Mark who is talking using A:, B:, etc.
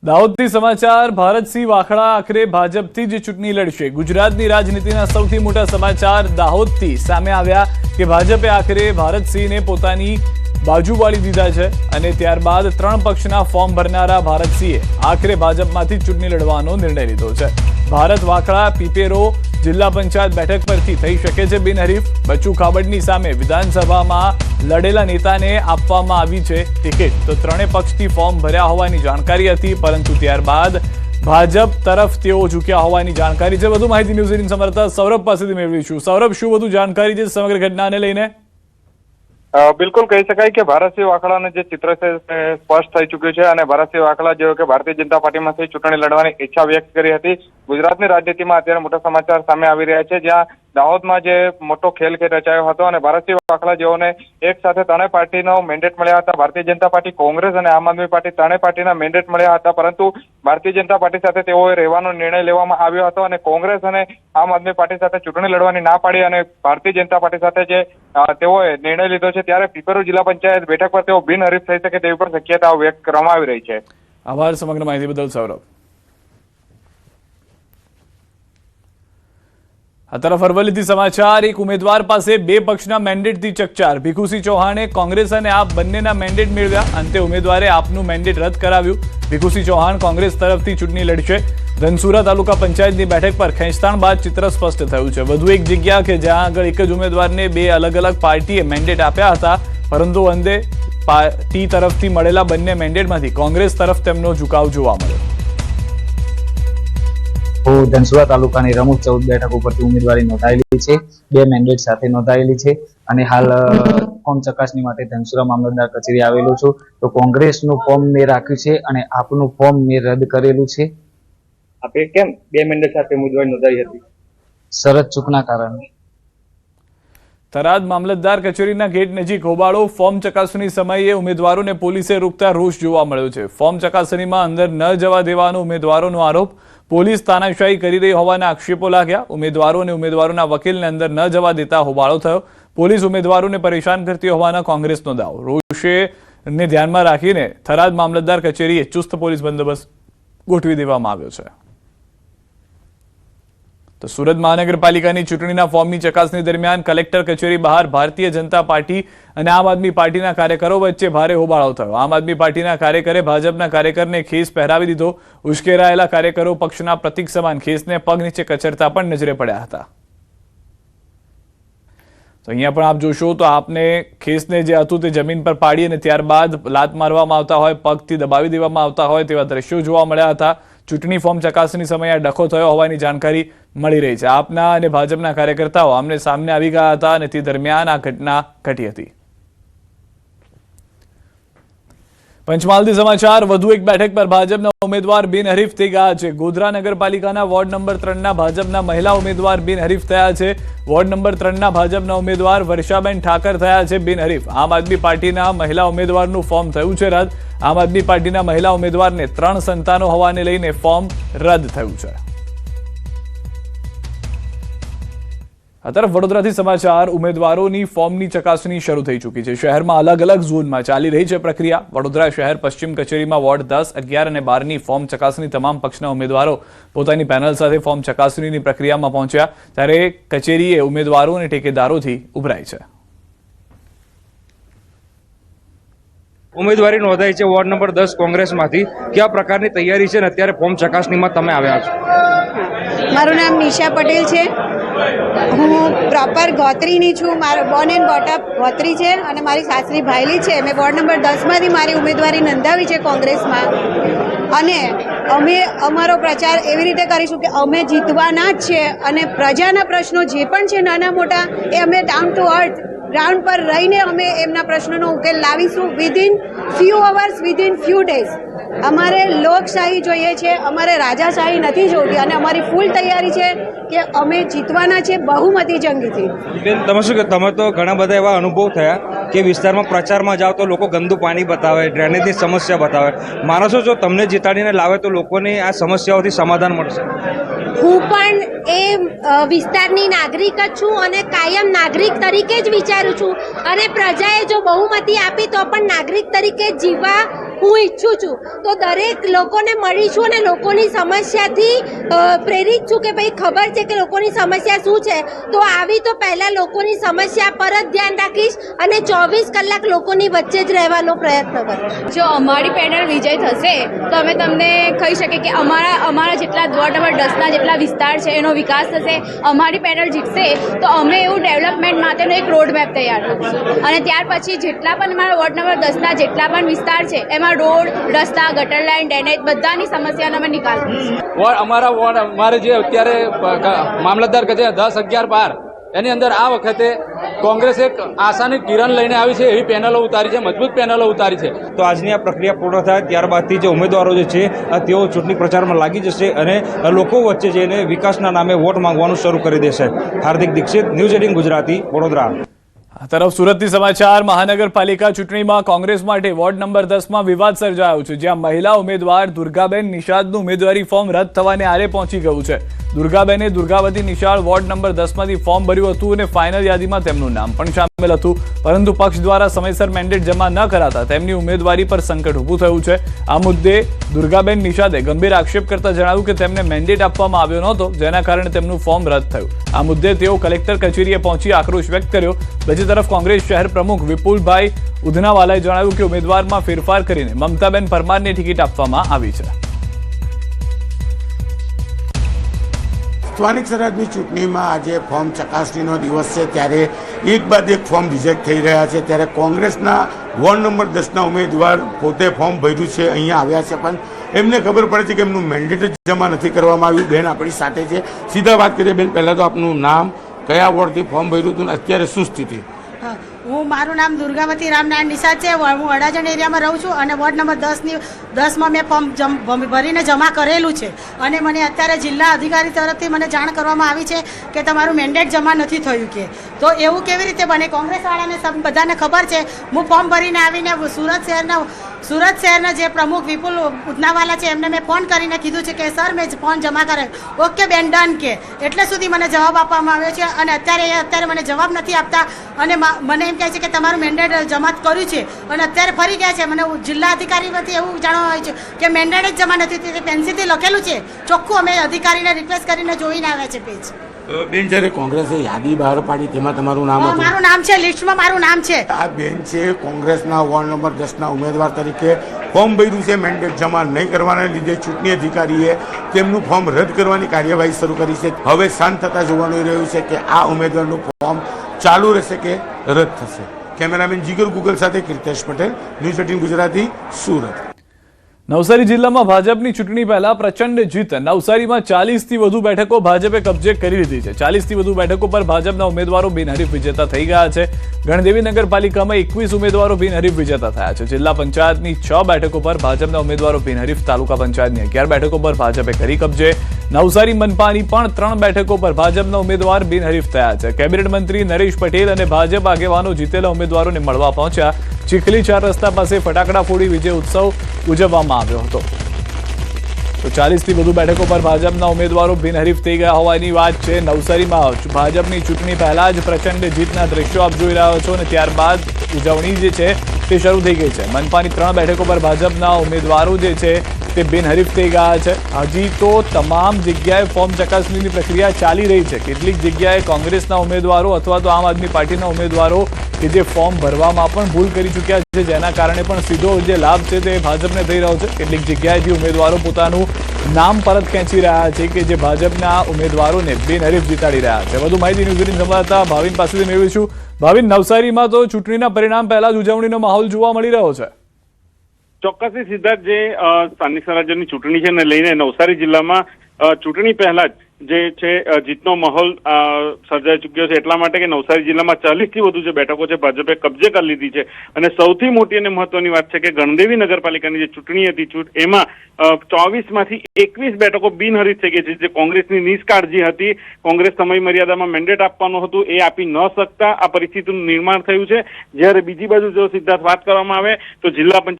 A: દાહોદથી સમાચાર ભારતસિંહ વાખડા આખરે ભાજપથી જ ચૂંટણી લડશે। ગુજરાતની રાજનીતિના સૌથી મોટા સમાચાર દાહોદથી સામે આવ્યા કે ભાજપે આખરે ભારતસિંહને પોતાની બાજુ વાળી દીધા છે અને ત્યારબાદ ત્રણ પક્ષના ફોર્મ ભરનારા ભારતસિંહે આખરે ભાજપમાંથી ચૂંટણી લડવાનો નિર્ણય લીધો છે। ભારત વાખડા પીપેરો જિલ્લા પંચાયત બેઠક પરથી થઈ શકે છે બિનહરીફ। બચ્ચુ ખાબડની સામે વિધાનસભામાં લડેલા નેતાને આપવામાં આવી છે ટિકિટ, તો ત્રણેય પક્ષથી ફોર્મ ભર્યા હોવાની જાણકારી હતી, પરંતુ ત્યારબાદ ભાજપ તરફ તેઓ ઝૂક્યા હોવાની જાણકારી છે। વધુ માહિતી ન્યૂઝ 18 સંવાદદાતા સૌરભ પાસેથી મેળવીશું। સૌરભ, શું વધુ જાણકારી છે સમગ્ર ઘટનાને લઈને?
B: બિલકુલ કહી શકાય કે ભારતસિંહ વાખડાનું જે ચિત્ર છે સ્પષ્ટ થઈ ચૂક્યું છે અને ભારતસિંહ વાખડા જેઓ કે ભારતીય જનતા પાર્ટીમાંથી ચૂંટણી લડવાની ઈચ્છા વ્યક્ત કરી હતી। ગુજરાતની રાજનીતિમાં અત્યારે મોટા સમાચાર સામે આવી રહ્યા છે, જ્યાં દાહોદમાં જે મોટો ખેલ રચાયો હતો અને ભારતસિંહ વાખડા જેઓને એક સાથે ત્રણેય પાર્ટીનો મેન્ડેટ મળ્યા હતા। ભારતીય જનતા પાર્ટી, કોંગ્રેસ અને આમ આદમી પાર્ટી ત્રણેય પાર્ટીના મેન્ડેટ મળ્યા હતા, પરંતુ ભારતીય જનતા પાર્ટી સાથે તેઓએ રહેવાનો નિર્ણય લેવામાં આવ્યો હતો અને કોંગ્રેસ અને આમ આદમી પાર્ટી સાથે ચૂંટણી લડવાની ના પાડી અને ભારતીય જનતા પાર્ટી સાથે જે તેઓએ નિર્ણય લીધો છે, ત્યારે પીપેરો જિલ્લા પંચાયત બેઠક પર તેઓ બિનહરીફ થઈ શકે તેવી પણ શક્યતાઓ વ્યક્ત કરવામાં આવી રહી છે।
A: આભાર સમગ્ર માહિતી બદલ સૌરભ। આ તરફ અરવલ્લીથી સમાચાર, એક ઉમેદવાર પાસે બે પક્ષના મેન્ડેટથી ચકચાર। ભીખુસિંહ ચૌહાણે કોંગ્રેસ અને આપ બંનેના મેન્ડેટ મેળવ્યા, અંતે ઉમેદવારે આપનું મેન્ડેટ રદ કરાવ્યું। ભીખુસિંહ ચૌહાણ કોંગ્રેસ તરફથી ચૂંટણી લડશે। ધનસુરા તાલુકા પંચાયતની બેઠક પર ખેંચતાણ બાદ ચિત્ર સ્પષ્ટ થયું છે। વધુ એક જગ્યા કે જ્યાં આગળ એક જ ઉમેદવારને બે અલગ અલગ પાર્ટીએ મેન્ડેટ આપ્યા હતા, પરંતુ અંતે પાર્ટી તરફથી મળેલા બંને મેન્ડેટમાંથી કોંગ્રેસ તરફ તેમનો ઝુકાવ જોવા મળ્યો।
C: હું ધનસુરા તાલુકાની રમૂજ 14 બેઠક ઉપરથી ઉમેદવારી નોંધાયેલી છે, બે મેન્ડેટ સાથે નોંધાયેલી છે અને હાલ ફોર્મ ચકાસણી માટે ધનસુરા મામલતદાર કચેરી આવેલો છું। તો કોંગ્રેસનું ફોર્મ મેં રાખ્યું છે અને આપનું ફોર્મ મેં રદ કરેલું છે।
B: આપે કેમ બે મેન્ડેટ સાથે ઉમેદવારી નોંધાવી હતી?
C: શરત ચૂકના કારણે।
A: થરાદ મામલતદાર કચેરીના ગેટ નજીક હોબાળો, ફોર્મ ચકાસણી સમયે ઉમેદવારોને પોલીસે રોકતા રોષ જોવા મળ્યો છે। ફોર્મ ચકાસણીમાં અંદર ન જવા દેવાનો ઉમેદવારોનો આરોપ, પોલીસ તાનાશાહી કરી રહી હોવાના આક્ષેપો લાગ્યા। ઉમેદવારો અને ઉમેદવારોના વકીલને અંદર ન જવા દેતા હોબાળો થયો। પોલીસ ઉમેદવારોને પરેશાન કરતી હોવાના કોંગ્રેસનો દાવો। રોષને ધ્યાનમાં રાખીને થરાદ મામલતદાર કચેરીએ ચુસ્ત પોલીસ બંદોબસ્ત ગોઠવી દેવામાં આવ્યો છે। તો સુરત મહાનગરપાલિકાની ચૂંટણીના ફોર્મની ચકાસણી દરમિયાન કલેક્ટર કચેરી બહાર ભારતીય જનતા પાર્ટી અને આમ આદમી પાર્ટીના કાર્યકરો વચ્ચે ભારે હોબાળો થયો। આમ આદમી પાર્ટીના કાર્યકરે ભાજપના કાર્યકરને ખેસ પહેરાવી દીધો। ઉશ્કેરાયેલા કાર્યકરો પક્ષના પ્રતીક સમાન ખેસને પગ નીચે કચરતા પણ નજરે પડ્યા હતા। તો અહીંયા પણ આપ જોશો તો આપને ખેસને જે હતું તે જમીન પર પાડી અને ત્યારબાદ લાત મારવામાં આવતા હોય, પગથી દબાવી દેવામાં આવતા હોય તેવા દ્રશ્યો જોવા મળ્યા હતા। ચૂંટણી ફોર્મ ચકાસણી સમયે આ ડખો થયો હોવાની જાણકારી મળી રહી છે। આપના અને ભાજપના કાર્યકર્તાઓ આમને સામને આવી ગયા હતા અને તે દરમિયાન આ ઘટના ઘટી હતી। પંચમહાલથી સમાચાર, વધુ એક બેઠક પર ભાજપના ઉમેદવાર બિનહરીફ થઈ ગયા છે। ગોધરા નગરપાલિકાના વોર્ડ નંબર 3ના ભાજપના મહિલા ઉમેદવાર બિનહરીફ થયા છે। વોર્ડ નંબર 3ના ભાજપના ઉમેદવાર વર્ષાબેન ઠાકર થયા છે બિનહરીફ। આમ આદમી પાર્ટીના મહિલા ઉમેદવારનું ફોર્મ થયું છે રદ। આમ આદમી પાર્ટીના મહિલા ઉમેદવારને 3 સંતાનો હોવાને લઈને ફોર્મ રદ થયું છે। આ તરફ વડોદરાથી સમાચાર, ઉમેદવારોની ફોર્મની ચકાસણી શરૂ થઈ ચૂકી છે। શહેરમાં અલગ અલગ ઝોનમાં ચાલી રહી છે પ્રક્રિયા। વડોદરા શહેર પશ્ચિમ કચેરીમાં વોર્ડ 10, 11 અને 12ની ફોર્મ ચકાસણી તમામ પક્ષના ઉમેદવારો પોતાની પેનલ સાથે ફોર્મ ચકાસણીની પ્રક્રિયામાં પહોંચ્યા, ત્યારે કચેરીએ ઉમેદવારો અને ટેકેદારોથી ઉભરાઈ છે।
D: ઉમેદવારી નોંધાઈ છે વોર્ડ નંબર 10 કોંગ્રેસમાંથી, કયા પ્રકારની તૈયારી છે અને અત્યારે ફોર્મ ચકાસણીમાં તમે આવ્યા છો?
E: મારું નામ નિશા પટેલ છે, હું પ્રોપર ગોત્રીની છું। મારો બોર્ન એન્ડ બોટઅપ ગોત્રી છે અને મારી સાસરી ભાયલી છે। મેં વોર્ડ નંબર 10માંથી મારી ઉમેદવારી નોંધાવી છે કોંગ્રેસમાં અને અમે અમારો પ્રચાર એવી રીતે કરીશું કે અમે જીતવાના જ છે અને પ્રજાના પ્રશ્નો જે પણ છે નાના મોટા એ અમે ડાઉન ટુ અર્થ ગ્રાઉન્ડ પર રહીને અમે એમના પ્રશ્નોનો ઉકેલ લાવીશું within few hours, within few days. અમારે લોકશાહી જોઈએ છે, અમારે રાજાશાહી નથી જોતી અને અમારી ફૂલ તૈયારી છે કે અમે જીતવાના છે બહુમતી જંગથી।
D: તમે શું કે તમે તો ઘણા બધા એવા અનુભવ થયા કે વિસ્તારમાં પ્રચારમાં જાઓ તો લોકો ગંદુ પાણી બતાવે, ડ્રેનેજની સમસ્યા બતાવે, માનો છો જો તમને જીતાડીને લાવે તો લોકોની આ સમસ્યાઓથી સમાધાન મળશે?
F: હું પણ એ વિસ્તારની નાગરિક જ છું અને કાયમ નાગરિક તરીકે જ વિચારું છું અને પ્રજાએ જો બહુમતી આપી તો પણ નાગરિક તરીકે જીવવા હું ઈચ્છું છું. તો દરેક લોકોને મળીશું અને લોકોની સમસ્યાથી પ્રેરિત છું કે ભાઈ ખબર છે કે લોકોની સમસ્યા શું છે, તો આવી તો પહેલાં લોકોની સમસ્યા પર જ ધ્યાન રાખીશ અને 24 કલાક લોકોની વચ્ચે જ રહેવાનો પ્રયત્ન કરીશ.
G: જો અમારી પેનલ વિજય થશે તો અમે તમને કહી શકીએ કે અમારા જેટલા વોર્ડ નંબર 10ના જેટલા વિસ્તાર છે એનો વિકાસ થશે. અમારી પેનલ જીતશે તો અમે એવું ડેવલપમેન્ટ માટેનો એક રોડ મેપ તૈયાર કરીશું અને ત્યાર પછી જેટલા પણ અમારા વોર્ડ નંબર 10ના જેટલા પણ વિસ્તાર છે એમાં રોડ, રસ્તા, ગટર લાઇન, ડ્રેનેજ બધાની સમસ્યાનો અમે નિકાલ કરીશું.
H: અમારે જે અત્યારે મામલતદાર કચેરી 10, 11, 12 એની અંદર આ વખતે કોંગ્રેસ એક આશાની કિરણ લઈને આવી છે, એવી પેનલો ઉતારી છે, મજબૂત પેનલો ઉતારી છે.
D: તો આજની આ પ્રક્રિયા પૂર્ણ થાય ત્યારબાદથી જે ઉમેદવારો જે છે તેઓ ચૂંટણી પ્રચારમાં લાગી જશે અને લોકો વચ્ચે જઈને વિકાસના નામે વોટ માંગવાનું શરૂ કરી દેશે. હાર્દિક દીક્ષિત, ન્યૂઝ 18 ગુજરાતી, વડોદરા.
A: આ તરફ સુરતથી સમાચાર. મહાનગરપાલિકા ચૂંટણીમાં કોંગ્રેસ માટે વોર્ડ નંબર 10માં વિવાદ સર્જાયો છે, જ્યાં મહિલા ઉમેદવાર દુર્ગાબેન નિષાદનું ઉમેદવારી ફોર્મ રદ થવાને આરે પહોંચી ગયું છે. દુર્ગાબેને દુર્ગાવતી નિશાળ વોર્ડ નંબર 10માંથી ફોર્મ ભર્યું હતું અને ફાઇનલ યાદીમાં તેમનું નામ પણ સામેલ હતું, પરંતુ પક્ષ દ્વારા સમયસર મેન્ડેટ જમા ન કરાતા તેમની ઉમેદવારી પર સંકટ ઊભું થયું છે. આ મુદ્દે દુર્ગાબેન નિષાદે ગંભીર આક્ષેપ કરતા જણાવ્યું કે તેમને મેન્ડેટ આપવામાં આવ્યો નહોતો, જેના કારણે તેમનું ફોર્મ રદ થયું. આ મુદ્દે તેઓ કલેક્ટર કચેરીએ પહોંચી આક્રોશ વ્યક્ત કર્યો. બીજી તરફ કોંગ્રેસ શહેર પ્રમુખ વિપુલભાઈ ઉધનાવાલાએ જણાવ્યું કે ઉમેદવારમાં ફેરફાર કરીને મમતાબેન પરમારને ટિકિટ આપવામાં આવી છે.
I: સ્થાનિક સ્વરાજની ચૂંટણીમાં આજે ફોર્મ ચકાસણીનો દિવસ છે, ત્યારે એક બાદ એક ફોર્મ રિજેક્ટ થઈ રહ્યા છે. ત્યારે કોંગ્રેસના વોર્ડ નંબર 10ના ઉમેદવાર પોતે ફોર્મ ભર્યું છે, અહીંયા આવ્યા છે, પણ એમને ખબર પડે છે કે એમનું મેન્ડેટ જ જમા નથી કરવામાં આવ્યું. બેન આપણી સાથે છે, સીધા વાત કરીએ. બેન, પહેલાં તો આપનું નામ, કયા વોર્ડથી ફોર્મ ભર્યું હતું, અત્યારે શું સ્થિતિ?
E: મારું નામ દુર્ગાવતી રામનારાયણ નિષાદ છે. હું અડાજણ એરિયામાં રહું છું અને વોર્ડ નંબર 10માં મેં ફોર્મ ભરીને જમા કરેલું છે અને મને અત્યારે જિલ્લા અધિકારી તરફથી મને જાણ કરવામાં આવી છે કે તમારું મેન્ડેટ જમા નથી થયું. કે તો એવું કેવી રીતે બને? કોંગ્રેસવાળાને બધાને ખબર છે. હું ફોર્મ ભરીને આવીને સુરત શહેરના જે પ્રમુખ વિપુલ ઉધનાવાલા છે એમને મેં ફોન કરીને કીધું છે કે સર મેં ફોન જમા કરેલ. ઓકે બેન, ડન. કે એટલે સુધી મને જવાબ આપવામાં આવ્યો છે અને અત્યારે મને જવાબ નથી આપતા અને મને એમ કહે છે કે તમારું મેન્ડેટ જમા કર્યું છે અને અત્યારે ફરી ગયા છે. મને જિલ્લા અધિકારીમાંથી એવું જાણવા આવ્યું છે કે મેન્ડેટ જ જમા નથી થયું. પેન્સિલથી લખેલું છે ચોખ્ખું. અમે અધિકારીને રિક્વેસ્ટ કરીને જોઈને આવ્યા છે પેજ.
I: બેન, જ્યારે કોંગ્રેસે યાદી બહાર પાડી તેમાં તમારું નામ હતું?
E: મારું નામ છે, લિસ્ટમાં મારું નામ છે.
I: આ બેન છે કોંગ્રેસના વોર્ડ નંબર 10ના ઉમેદવાર તરીકે ફોર્મ ભર્યું છે. મેન્ડેટ જમા નહીં કરવાના લીધે ચૂંટણી અધિકારીએ તેમનું ફોર્મ રદ કરવાની કાર્યવાહી શરૂ કરી છે. હવે શાંત થતા જોવાનું રહ્યું છે કે આ ઉમેદવારનું ફોર્મ ચાલુ રહેશે કે રદ થશે. કેમેરામેન જીગર ગુગલ સાથે કીર્તેશ પટેલ, ન્યૂઝ 18 ગુજરાતી, સુરત.
A: નવસારી જિલ્લામાં ભાજપની ચૂંટણી પહેલા પ્રચંડ જીત. નવસારીમાં 40થી વધુ બેઠકો ભાજપે કબજે કરી લીધી છે. 40થી વધુ બેઠકો પર ભાજપના ઉમેદવારો બિનહરીફ વિજેતા થઈ ગયા છે. ગણદેવી નગરપાલિકામાં 21 ઉમેદવારો બિનહરીફ વિજેતા થયા છે. જિલ્લા પંચાયતની 6 બેઠકો પર ભાજપના ઉમેદવારો બિનહરીફ, તાલુકા પંચાયતની 11 બેઠકો પર ભાજપે કરી કબજે. નવસારી મનપાની પણ 3 બેઠકો પર ભાજપના ઉમેદવાર બિનહરીફ થયા છે. કેબિનેટ મંત્રી નરેશ પટેલ અને ભાજપ આગેવાનો જીતેલા ઉમેદવારોને મળવા પહોંચ્યા. ચીખલી 4 રસ્તા પાસે ફટાકડા ફોડી વિજય ઉત્સવ ઉજવવામાં આવ્યો હતો. તો 40થી વધુ બેઠકો પર ભાજપના ઉમેદવારો બિનહરીફ થઈ ગયા હોવાની વાત છે. નવસારીમાં ભાજપની ચૂંટણી પહેલા જ પ્રચંડ જીતના દ્રશ્યો આપ જોઈ રહ્યા છો અને ત્યારબાદ ઉજવણી જે છે તે શરૂ થઈ ગઈ છે. મનપાની 3 બેઠકો પર ભાજપના ઉમેદવારો જે છે તે બિનહરીફ થઈ ગયા છે. હજી તો તમામ જગ્યાએ ફોર્મ ચકાસણીની પ્રક્રિયા ચાલી રહી છે. કેટલીક જગ્યાએ કોંગ્રેસના ઉમેદવારો અથવા તો આમ આદમી પાર્ટીના ઉમેદવારો કે જે ફોર્મ ભરવામાં પણ ભૂલ કરી ચૂક્યા છે, જેના કારણે પણ સીધો જે લાભ છે તે ભાજપને થઈ રહ્યો છે. કેટલીક જગ્યાએથી ઉમેદવારો પોતાનું નામ પરત ખેંચી રહ્યા છે કે જે ભાજપના ઉમેદવારોને બિનહરીફ જીતાડી રહ્યા છે. વધુ માહિતી ન્યૂઝ 18 સંવાદદાતા ભાવિન પાસેથી મેળવીશું. ભાવિન, નવસારીમાં તો ચૂંટણીના પરિણામ પહેલા જ ઉજવણીનો માહોલ જોવા મળી રહ્યો છે.
J: ચોક્કસથી સિદ્ધાર્થ, જે સ્થાનિક સ્વરાજ્યની ચૂંટણી છે ને લઈને નવસારી જિલ્લામાં ચૂંટણી પહેલા જ જે છે જીતનો માહોલ સર્જાઈ ચૂક્યો છે. એટલા માટે કે નવસારી જિલ્લામાં 40થી વધુ જે બેઠકો છે ભાજપે કબજે કરી લીધી છે અને સૌથી મોટી અને મહત્વની વાત છે કે ગણદેવી નગરપાલિકાની જે ચૂંટણી હતી એમાં 24માંથી 21 બેઠકો બિનહરીફ થઈ ગઈ છે. જે કોંગ્રેસની નિષ્કાળજી હતી, કોંગ્રેસ સમય મર્યાદામાં મેન્ડેટ આપવાનું હતું એ આપી ન શકતા આ પરિસ્થિતિનું નિર્માણ થયું છે. જ્યારે બીજી બાજુ જો સિદ્ધાર્થ વાત કરવામાં આવે તો જિલ્લા